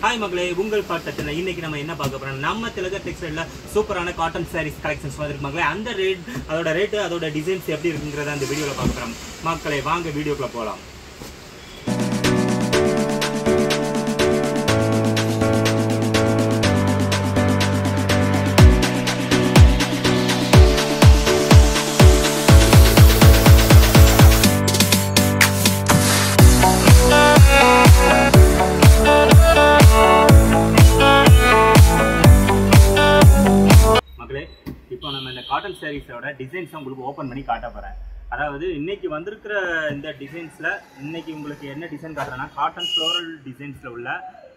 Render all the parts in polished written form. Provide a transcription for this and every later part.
हाय मगले உங்கள் பாட்டத்துல இன்னைக்கு நம்ம என்ன பார்க்க போறோம் நம்ம திலகர் டெக்ஸ்டைல்ல சூப்பரான காட்டன் sarees கலெக்ஷன்ஸ் வந்திருக்கு மகளே அந்த ரேட் அதோட டிசைன்ஸ் எப்படி இருக்குங்கறத அந்த வீடியோல பார்க்க போறோம் மக்களே வாங்க வீடியோக்குள்ள போலாம் இப்போ நம்ம இந்த காட்டன் சாரீஸோட டிசைன்ஸ் உங்களுக்கு ஓபன் பண்ணி காட்ட போறேன். அதாவது இன்னைக்கு வந்திருக்கிற இந்த டிசைன்ஸ்ல இன்னைக்கு உங்களுக்கு என்ன டிசைன் காட்டுறேன்னா காட்டன் ஃப்ளோரல் டிசைன்ஸ்ல உள்ள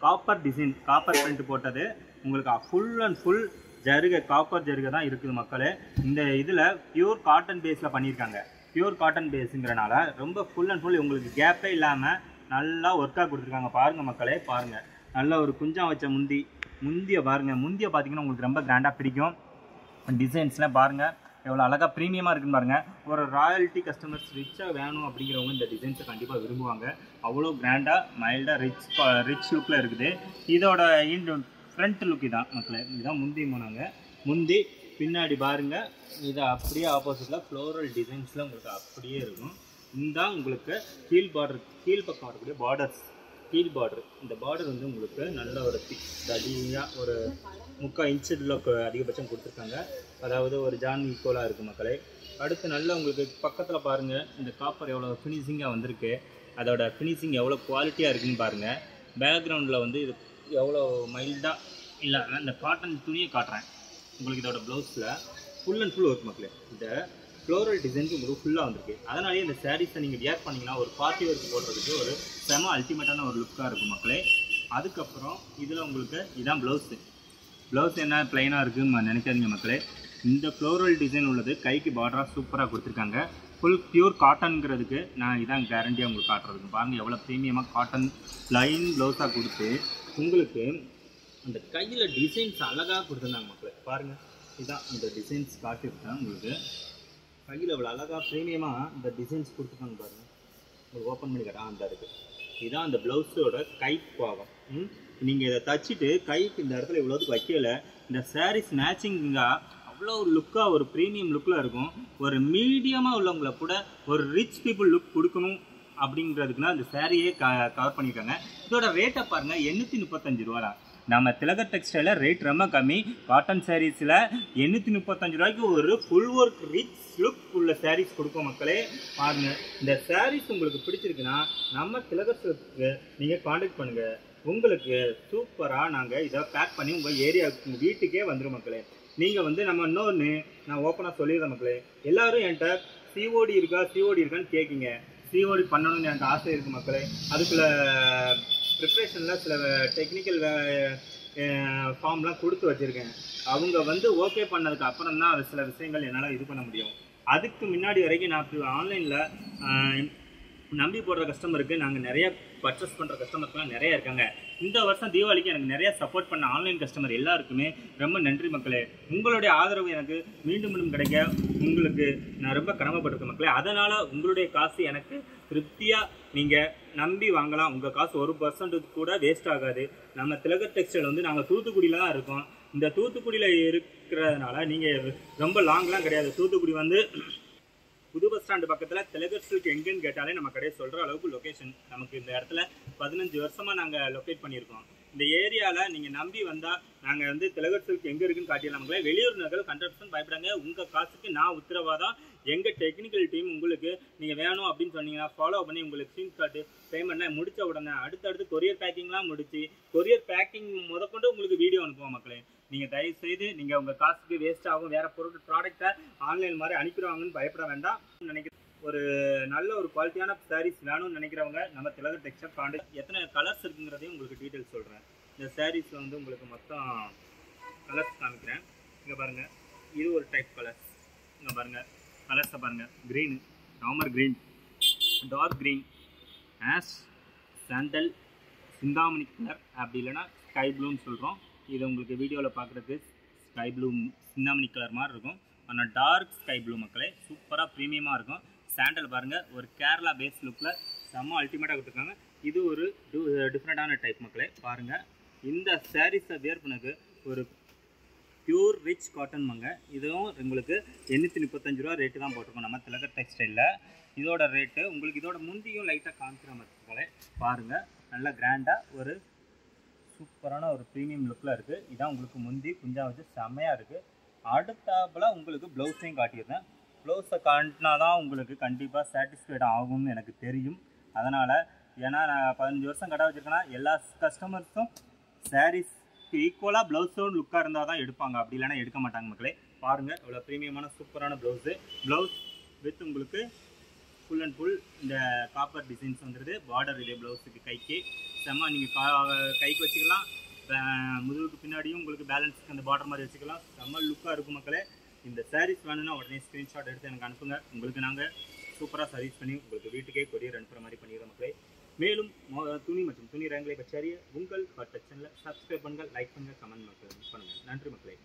காப்பர் டிசைன் காப்பர் பிரிண்ட் போட்டது உங்களுக்கு ஃபுல் அண்ட் ஃபுல் ஜருகை காப்பர் ஜருகை தான் இருக்குது மக்களே. இந்த இதுல பியூர் காட்டன் பேஸ்ல பண்ணியிருக்காங்க. பியூர் காட்டன் பேஸுங்கிறனால ரொம்ப ஃபுல் அண்ட் ஃபுல் உங்களுக்கு கேப்பே இல்லாம நல்லா ஒர்க்காக கொடுத்துருக்காங்க. பாருங்க மக்களே பாருங்க நல்ல ஒரு குஞ்சம் வச்ச முந்திய பாருங்க. முந்திய பார்த்தீங்கன்னா உங்களுக்கு ரொம்ப கிராண்டா பிடிக்கும். டிசைன்ஸ்லாம் பாருங்கள் எவ்வளோ அழகாக ப்ரீமியமாக இருக்குன்னு பாருங்கள். ஒரு ராயல்ட்டி கஸ்டமர்ஸ் ரிச்சாக வேணும் அப்படிங்கிறவங்க இந்த டிசைன்ஸை கண்டிப்பாக விரும்புவாங்க. அவ்வளோ கிராண்டாக மைல்டாக ரிச் லுக்கில் இருக்குது. இதோட ஃப்ரண்ட் லுக் இதான் மக்களே. இதுதான் முந்தி போனாங்க. முந்தி பின்னாடி பாருங்கள் இதை அப்படியே ஆப்போசிட்டில் ஃப்ளோரல் டிசைன்ஸில் உங்களுக்கு அப்படியே இருக்கும். இதுதான் உங்களுக்கு கீழ் பக்கம் வரக்கூடிய பார்டர்ஸ் கீழ் பார்டர். இந்த பார்டர் வந்து உங்களுக்கு நல்ல ஒரு திக் தடியாக ஒரு 3/4 இன்ச்சு அதிகபட்சம் கொடுத்துருக்காங்க. அதாவது ஒரு ஜான் ஈக்குவலாக இருக்குது மக்களே. அடுத்து நல்லா உங்களுக்கு பக்கத்தில் பாருங்கள் இந்த காப்பர் எவ்வளோ ஃபினிஷிங்காக வந்திருக்கு. அதோட ஃபினிஷிங் எவ்வளோ குவாலிட்டியாக இருக்குதுன்னு பாருங்கள். பேக்ரவுண்டில் வந்து இது எவ்வளோ மைல்டாக இல்லாமல் இந்த காட்டன் துணியை காட்டுறேன் உங்களுக்கு. இதோட ப்ளவுஸில் ஃபுல் அண்ட் ஃபுல் ஒர்க் மக்களே. இந்த ஃப்ளோரல் டிசைனுக்கு உங்களுக்கு ஃபுல்லாக வந்திருக்கு. அதனாலேயே இந்த சாரீஸை நீங்கள் வியர் பண்ணிங்கன்னா ஒரு பார்ட்டி ஒர்க் போடுறதுக்கு ஒரு செம அல்டிமேட்டான ஒரு லுக்காக இருக்கும் மக்களே. அதுக்கப்புறம் இதில் உங்களுக்கு இதான் ப்ளவுஸ் என்ன ப்ளைனாக இருக்குதுன்னு நினைக்காதீங்க மக்களே. இந்த ஃப்ளோரல் டிசைன் உள்ளது கைக்கு பார்டராக சூப்பராக கொடுத்துருக்காங்க. ஃபுல் பியூர் காட்டனுங்கிறதுக்கு நான் இதான் கேரண்டியாக உங்களுக்கு காட்டுறதுக்கு. பாருங்கள் எவ்வளோ ப்ரீமியமாக காட்டன் லைன் ப்ளவுஸாக கொடுத்து உங்களுக்கு அந்த கையில் டிசைன்ஸ் அழகாக கொடுத்துருந்தாங்க மக்களே. பாருங்கள் இதுதான் அந்த டிசைன்ஸ் காட்டியிருக்கேன் உங்களுக்கு. கையில் இவ்வளோ அழகாக ப்ரீமியமாக இந்த டிசைன்ஸ் கொடுத்துருக்காங்க பாருங்கள். உங்களுக்கு ஓப்பன் பண்ணி கேட்டால் அந்த இருக்குது. இதுதான் அந்த ப்ளவுஸோட கை பாகம். நீங்கள் இதை தச்சுட்டு கைக்கு இந்த இடத்துல இவ்வளோதுக்கு வைக்கல. இந்த சாரீஸ் மேட்சிங்காக அவ்வளோ ஒரு லுக்காக ஒரு ப்ரீமியம் லுக்கில் இருக்கும். ஒரு மீடியமாக உள்ளவங்களை கூட ஒரு ரிச் பீப்புள் லுக் கொடுக்கணும் அப்படிங்கிறதுக்குன்னா இந்த சாரியே கவர் பண்ணியிருக்காங்க. இதோட ரேட்டை பாருங்கள் 835 ரூபா. நம்ம திலகர் டெக்ஸ்டைலில் ரேட் ரொம்ப கம்மி. காட்டன் சாரீஸில் 835 ரூபாய்க்கு ஒரு ஃபுல் ஒர்க் ரிச் லுக் உள்ள சாரீஸ் கொடுப்போம் மக்களே. பாருங்கள் இந்த சாரீஸ் உங்களுக்கு பிடிச்சிருக்குன்னா நம்ம திலகர் சில்க்ஸ்க்கு நீங்கள் காண்டாக்ட் பண்ணுங்கள். உங்களுக்கு சூப்பராக நாங்கள் இதை பேக் பண்ணி உங்கள் ஏரியாவுக்கு உங்கள் வீட்டுக்கே வந்துடும் மக்களே. நீங்கள் வந்து நம்ம இன்னொன்று நான் ஓப்பனாக சொல்லிடுறேன் மக்களே. எல்லோரும் என்கிட்ட சிஓடி இருக்கான்னு கேட்குங்க. சிஓடி பண்ணணும்னு எனக்கு ஆசை இருக்குது மக்களே. அதுக்குள்ள ப்ரிப்ரேஷனில் சில டெக்னிக்கல் ஃபார்ம்லாம் கொடுத்து வச்சுருக்கேன். அவங்க வந்து ஓகே பண்ணதுக்கு அப்புறம் தான் அது சில விஷயங்கள் என்னால் இது பண்ண முடியும். அதுக்கு முன்னாடி வரைக்கும் நான் ஆன்லைனில் நம்பி போடுற கஸ்டமருக்கு நாங்கள் நிறைய பர்ச்சேஸ் பண்ணுற கஸ்டமர்ஸ்லாம் நிறைய இருக்காங்க. இந்த வருஷம் தீபாவளிக்கு எனக்கு நிறைய சப்போர்ட் பண்ண ஆன்லைன் கஸ்டமர் எல்லாருக்குமே ரொம்ப நன்றி மக்களே. உங்களுடைய ஆதரவு எனக்கு மீண்டும் கிடைக்க உங்களுக்கு நான் ரொம்ப கடமைப்பட்டிருக்கேன் மக்களே. அதனால் உங்களுடைய காசு எனக்கு திருப்தியாக நீங்கள் நம்பி வாங்கலாம். உங்கள் காசு 1% கூட வேஸ்ட் ஆகாது. நம்ம திலகர் டெக்ஸ்டைல் வந்து நாங்கள் தூத்துக்குடியில் தான் இருக்கோம். இந்த தூத்துக்குடியில் இருக்கிறதுனால நீங்கள் ரொம்ப லாங்லாம் கிடையாது. தூத்துக்குடி வந்து புது பஸ் ஸ்டாண்டு பக்கத்தில் திலகர் சில்க் எங்கேன்னு கேட்டாலே நம்ம கடையை சொல்கிற அளவுக்கு லொக்கேஷன் நமக்கு இந்த இடத்துல 15 வருஷமாக நாங்கள் லொக்கேட் பண்ணியிருக்கோம். இந்த ஏரியாவில் நீங்கள் நம்பி வந்தால் நாங்கள் வந்து திலகர் சில்க் எங்கே இருக்குன்னு காட்டிடலாம்ங்களே. வெளியூர் நகல் 100% பயப்படாங்க. உங்கள் காசுக்கு நான் உத்தரவாதம். எங்கள் டெக்னிக்கல் டீம் உங்களுக்கு நீங்கள் வேணும் அப்படின்னு சொன்னீங்கன்னா ஃபாலோ பண்ணி உங்களுக்கு ஸ்க்ரீன்ஷாட்டு பேமெண்ட்லாம் முடித்த உடனே அடுத்தடுத்து கொரியர் பேக்கிங்லாம் முடிச்சு கொரியர் பேக்கிங் முதற்கொண்டு உங்களுக்கு வீடியோ அனுப்புவோம் மக்களே. நீங்கள் தயவுசெய்து நீங்கள் உங்கள் காசுக்கு வேஸ்ட் ஆகும் வேறு ப்ராடக்டை ஆன்லைன் மாதிரி அனுப்பிடுவாங்கன்னு பயப்பட வேண்டாம் நினைக்கிறேன். ஒரு நல்ல ஒரு குவாலிட்டியான சாரீஸ் வேணும்னு நினைக்கிறவங்க நம்ம திலகர் டெக்ஸ்டைல் காண்டாக்ட். எத்தனை கலர்ஸ் இருக்குங்கிறதையும் உங்களுக்கு டீட்டெயில்ஸ் சொல்கிறேன். இந்த சாரீஸில் வந்து உங்களுக்கு மொத்தம் கலர்ஸ் காமிக்கிறேன். இங்கே பாருங்கள் இது ஒரு டைப் கலர்ஸ். இங்கே பாருங்கள் கலர்ஸை பாருங்கள். Green Ramar green, dark green, ash, sandal, Chintamani colour, அப்படி இல்லைன்னா ஸ்கை ப்ளூன்னு சொல்கிறோம். இது உங்களுக்கு வீடியோவில் பார்க்குறதுக்கு ஸ்கை ப்ளூ சிந்தாமணி கலர் மாதிரி இருக்கும். ஆனால் டார்க் ஸ்கை ப்ளூ மக்களே சூப்பராக ப்ரீமியமாக இருக்கும். சாண்டல் பாருங்கள் ஒரு கேரளா பேஸ் லுக்கில் செம்ம அல்டிமேட்டாக கொடுத்துருக்காங்க. இது ஒரு டிஃப்ரெண்ட்டான டைப் மக்களே பாருங்கள். இந்த சாரீஸை வேர் பண்ணக்கு ஒரு பியூர் ரிச் காட்டன் மங்க. இதுவும் உங்களுக்கு 835 ரூபா ரேட்டு தான் போட்டிருக்கோம் நம்ம திலகர் டெக்ஸ்டைலில். இதோட ரேட்டு உங்களுக்கு இதோட முந்தியும் லைட்டாக காமிக்கிற மக்களே பாருங்கள். நல்லா கிராண்டாக ஒரு சூப்பரான ஒரு ப்ரீமியம் லுக்கில் இருக்குது. இதான் உங்களுக்கு முந்தி குஞ்சா வச்சு செம்மையாக இருக்குது. அடுத்தாப்பில் உங்களுக்கு ப்ளவுஸையும் காட்டியிருந்தேன். ப்ளவுஸை காட்டினா தான் உங்களுக்கு கண்டிப்பாக சாட்டிஸ்ஃபைட் ஆகும்னு எனக்கு தெரியும். அதனால் ஏன்னா நான் 15 வருஷம் கடை வச்சுருக்கேன்னா எல்லா கஸ்டமர்ஸும் சாரீஸ்க்கு ஈக்குவலாக ப்ளவுஸோடு லுக்காக இருந்தால் தான் எடுப்பாங்க, அப்படி இல்லைனா எடுக்க மாட்டாங்க மக்களே. பாருங்கள் இவ்வளோ ப்ரீமியமான சூப்பரான ப்ளவுஸ் வித் உங்களுக்கு ஃபுல் அண்ட் ஃபுல் இந்த காப்பர் டிசைன்ஸ் வந்துடுது. பார்டர் இதே ப்ளவுஸுக்கு கைக்கு செம்ம. நீங்கள் கைக்கு வச்சுக்கலாம், முதுகுக்கு பின்னாடியும் உங்களுக்கு பேலன்ஸுக்கு அந்த பார்டர் மாதிரி வச்சுக்கலாம். செம்ம லுக்காக இருக்கும் மக்களே. இந்த சாரீஸ் வேணும்னா உடனே ஸ்க்ரீன்ஷாட் எடுத்து எனக்கு அனுப்புங்க. உங்களுக்கு நாங்கள் சூப்பராக சர்வீஸ் பண்ணி உங்களுக்கு வீட்டுக்கே கொரியர் அனுப்புகிற மாதிரி பண்ணிடுறோம் மக்களே. மேலும் துணி மற்றும் துணி ரகங்களை பற்றி அறிய உங்கள் ஹாட் டச் சேனலை சப்ஸ்கிரைப் பண்ணுங்கள், லைக் பண்ணுங்கள், கமெண்ட் பண்ணுங்கள். நன்றி மக்களே.